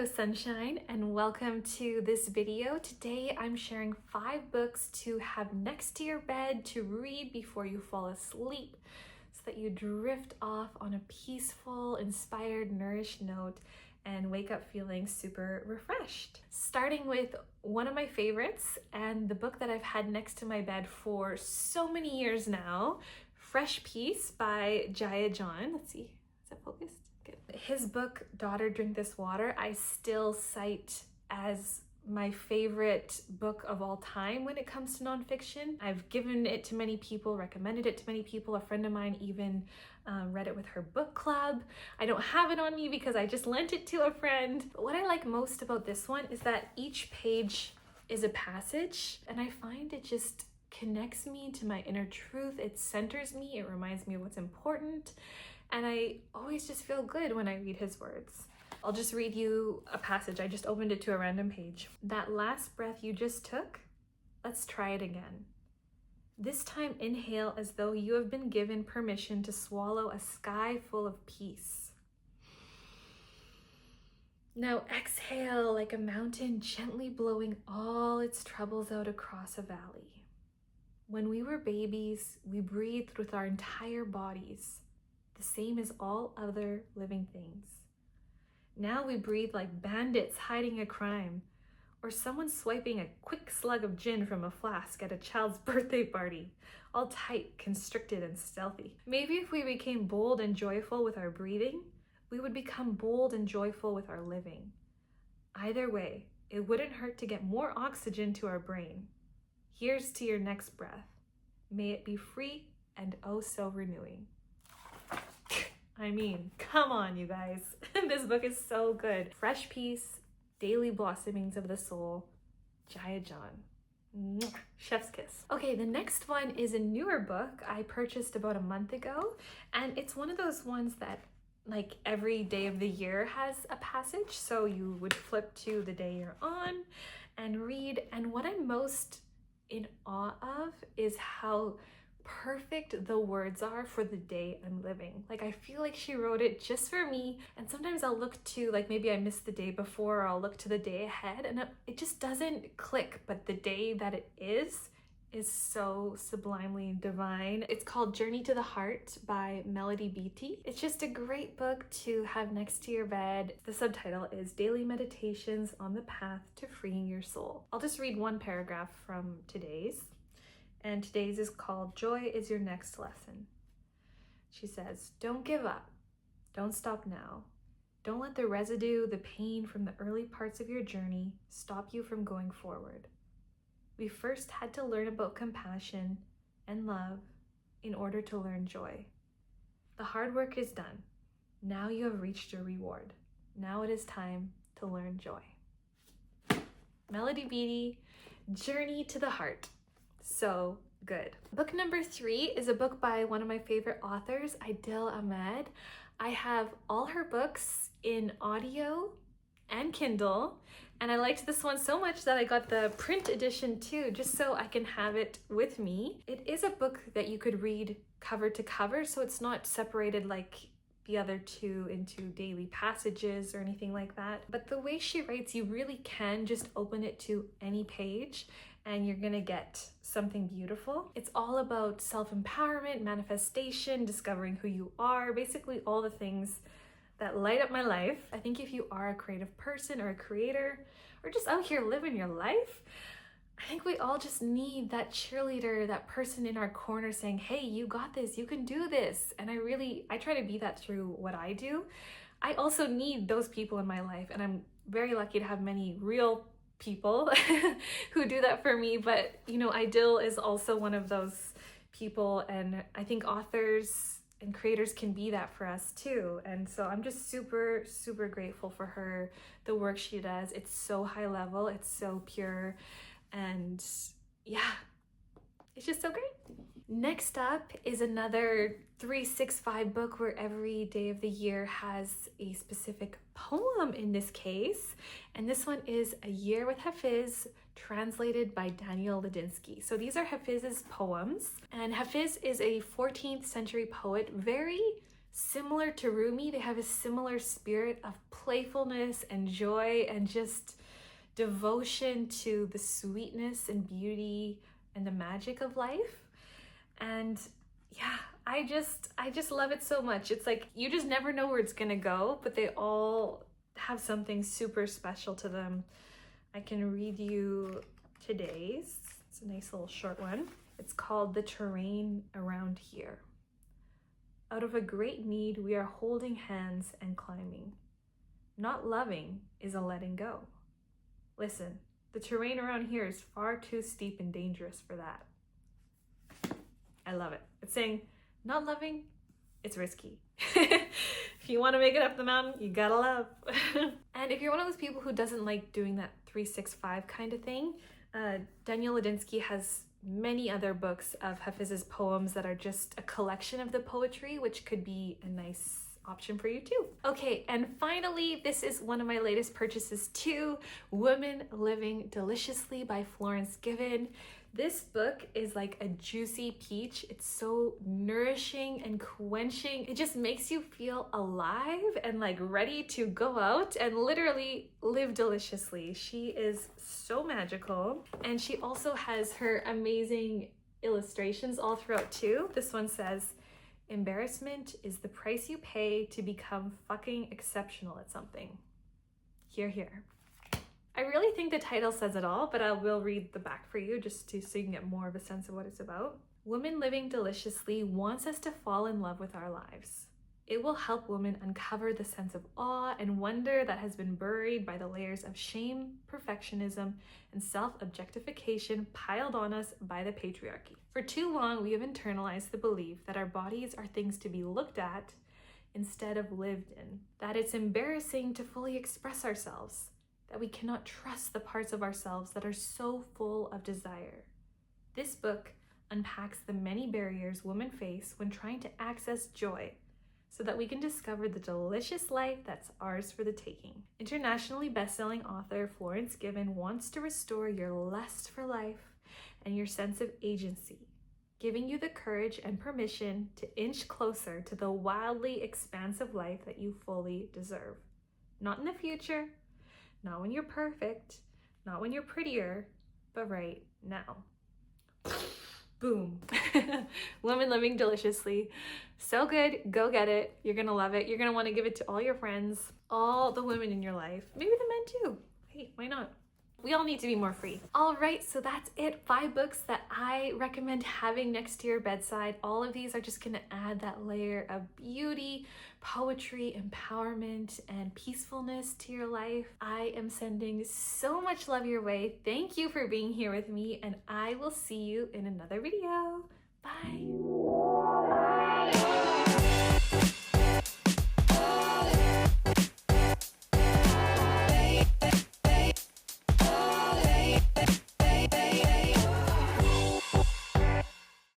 Hello sunshine, and welcome to this video. Today I'm sharing 5 books to have next to your bed to read before you fall asleep so that you drift off on a peaceful, inspired, nourished note and wake up feeling super refreshed. Starting with one of my favorites and the book that I've had next to my bed for so many years now, Fresh Peace by Jaya John. Let's see, is that focused? Good. His book, Daughter Drink This Water, I still cite as my favorite book of all time when it comes to nonfiction. I've given it to many people, recommended it to many people. A friend of mine even read it with her book club. I don't have it on me because I just lent it to a friend. But what I like most about this one is that each page is a passage, and I find it just connects me to my inner truth. It centers me. It reminds me of what's important. And I always just feel good when I read his words. I'll just read you a passage. I just opened it to a random page. That last breath you just took, let's try it again. This time inhale as though you have been given permission to swallow a sky full of peace. Now exhale like a mountain gently blowing all its troubles out across a valley. When we were babies, we breathed with our entire bodies, the same as all other living things. Now we breathe like bandits hiding a crime, or someone swiping a quick slug of gin from a flask at a child's birthday party, all tight, constricted, and stealthy. Maybe if we became bold and joyful with our breathing, we would become bold and joyful with our living. Either way, it wouldn't hurt to get more oxygen to our brain. Here's to your next breath. May it be free and oh so renewing. I mean, come on, you guys. This book is so good. Fresh Peace, Daily Blossomings of the Soul, Jaya John. Chef's kiss. Okay, the next one is a newer book I purchased about a month ago, and it's one of those ones that like every day of the year has a passage, so you would flip to the day you're on and read. And what I'm most in awe of is how perfect the words are for the day I'm living. Like, I feel like she wrote it just for me, and sometimes I'll look to, like, maybe I missed the day before, or I'll look to the day ahead and it just doesn't click, but the day that it is so sublimely divine. It's called Journey to the Heart by Melody Beattie. It's just a great book to have next to your bed. The subtitle is Daily Meditations on the Path to Freeing Your Soul. I'll just read one paragraph from today's. And today's is called Joy is Your Next Lesson. She says, don't give up. Don't stop now. Don't let the residue, the pain from the early parts of your journey stop you from going forward. We first had to learn about compassion and love in order to learn joy. The hard work is done. Now you have reached your reward. Now it is time to learn joy. Melody Beattie, Journey to the Heart. So good. Book number 3 is a book by one of my favorite authors, Adil Ahmed. I have all her books in audio and Kindle, and I liked this one so much that I got the print edition too, just so I can have it with me. It is a book that you could read cover to cover, so it's not separated like the other 2 into daily passages or anything like that. But the way she writes, you really can just open it to any page and you're gonna get something beautiful. It's all about self-empowerment, manifestation, discovering who you are, basically all the things that light up my life. I think if you are a creative person or a creator, or just out here living your life, I think we all just need that cheerleader, that person in our corner saying, hey, you got this, you can do this. And I try to be that through what I do. I also need those people in my life, and I'm very lucky to have many real people who do that for me. But you know, Adil is also one of those people, and I think authors and creators can be that for us too. And so I'm just super, super grateful for her, the work she does. It's so high level, it's so pure, and yeah, it's just so great. Next up is another 365 book where every day of the year has a specific poem in this case. And this one is A Year with Hafiz, translated by Daniel Ladinsky. So these are Hafiz's poems. And Hafiz is a 14th century poet, very Similar to Rumi, they have a similar spirit of playfulness and joy and just devotion to the sweetness and beauty and the magic of life. And yeah, I just love it so much. It's like you just never know where it's gonna go, but they all have something super special to them. I can read you today's. It's a nice little short one. It's called The Terrain Around Here. Out of a great need, we are holding hands and climbing. Not loving is a letting go. Listen, the terrain around here is far too steep and dangerous for that. I love it. It's saying, not loving, it's risky. If you want to make it up the mountain, you gotta love. And if you're one of those people who doesn't like doing that 365 kind of thing, Daniel Ladinsky has many other books of Hafiz's poems that are just a collection of the poetry, which could be a nice option for you too. Okay, and finally, this is one of my latest purchases too, Women Living Deliciously by Florence Given. This book is like a juicy peach. It's so nourishing and quenching. It just makes you feel alive and like ready to go out and literally live deliciously. She is so magical. And she also has her amazing illustrations all throughout too. This one says, embarrassment is the price you pay to become fucking exceptional at something. Hear, hear. I really think the title says it all, but I will read the back for you just so you can get more of a sense of what it's about. Women Living Deliciously wants us to fall in love with our lives. It will help women uncover the sense of awe and wonder that has been buried by the layers of shame, perfectionism, and self-objectification piled on us by the patriarchy. For too long, we have internalized the belief that our bodies are things to be looked at instead of lived in, that it's embarrassing to fully express ourselves, that we cannot trust the parts of ourselves that are so full of desire. This book unpacks the many barriers women face when trying to access joy so that we can discover the delicious life that's ours for the taking. Internationally best-selling author Florence Given wants to restore your lust for life and your sense of agency, giving you the courage and permission to inch closer to the wildly expansive life that you fully deserve. Not in the future, not when you're perfect, not when you're prettier, but right now. Boom. Women Living Deliciously. So good. Go get it. You're going to love it. You're going to want to give it to all your friends, all the women in your life, maybe the men too. Hey, why not? We all need to be more free. All right, so that's it. 5 books that I recommend having next to your bedside. All of these are just gonna add that layer of beauty, poetry, empowerment, and peacefulness to your life. I am sending so much love your way. Thank you for being here with me, and I will see you in another video. Bye.